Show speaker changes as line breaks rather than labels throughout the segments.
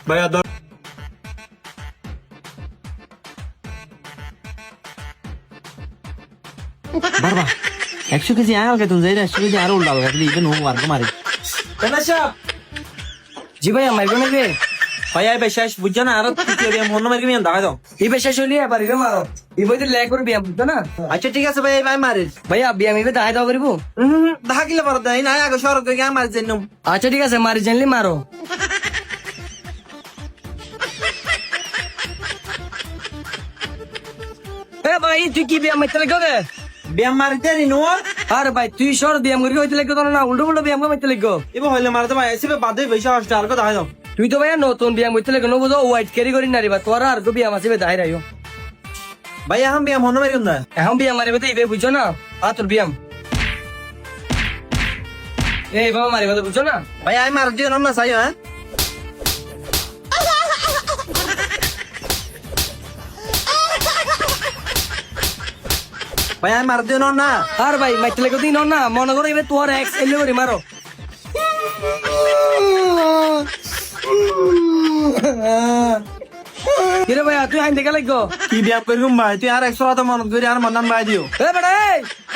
ভাইয়া
বারবা 100 কেজি আয়াল কে তুমি যাই না 100 কেজি আরো উল্টা লাগা দিলি ইভেন হোম আর মারি
জি ভাইয়া মারবে নাকি?
ভাইয়া ভাই শেষ বুঝছ না আর তৃতীয় ব্যায়াম অন্য মার্কে ব্যায়াম দেখা দাও
ইবে শেষ হইলে এবার ইবে মারো। ইবে তো লেগ করে ব্যায়াম বুঝছো না?
আচ্ছা ঠিক আছে ভাই ভাই মারিস
ভাইয়া ব্যায়াম ইবে দাহাই দাও করিব।
দেখা গিলে পারো তাই না আগে সরক গিয়ে মারি যাই নাম
আচ্ছা ঠিক আছে মারি জানলি মারো। এ ভাই তুই কি ব্যায়াম মারতে লাগবে?
ব্যায়াম মারিতে নিনো
আরে ভাই তুই সর ব্যায়াম করি হইতে লাগবে না উল্টো উল্টো ব্যায়াম মারতে লাগবে।
এবার হইলে মারতে ভাই এসে বাদে বেশি আসছে আর দেখা দাও
তুই তো ভাইয়া নতুন ব্যায়াম করতে লাগে বুঝো ওয়াইট ক্যারি করি না রে বা তোর আর ব্যায়াম আছে দাহাই রাইও।
ভাই এখন ব্যায়াম অন্য মারি না
এখন ব্যায়াম মারিবে তো ইবে বুঝছো না তোর ব্যায়াম এই বাবা মারিবে তো বুঝছো না?
ভাই আমি মার দিও না চাই হ্যাঁ ভাই আমি মার দিও না
আর ভাই মারতে লাগে দিন না মনে করো ইবে তোর এক্স এলে করি মারো। কিরে ভাইয়া তুই আইন দেখে লাগো
কি ব্যায়াম করবি ভাই তুই আর 100 টাকা মনত করে আর মন্দান ভাই দিও
এ বেটা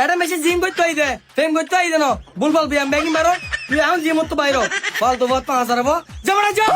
এটা মেশিন জিম করতে আই দে ফেম করতে আই দে না বুলবুল ব্যায়াম ব্যাগিং মারো তুই এখন জিম তো বাইরো ফালতু বহুত 5000 হবো যা বেটা যা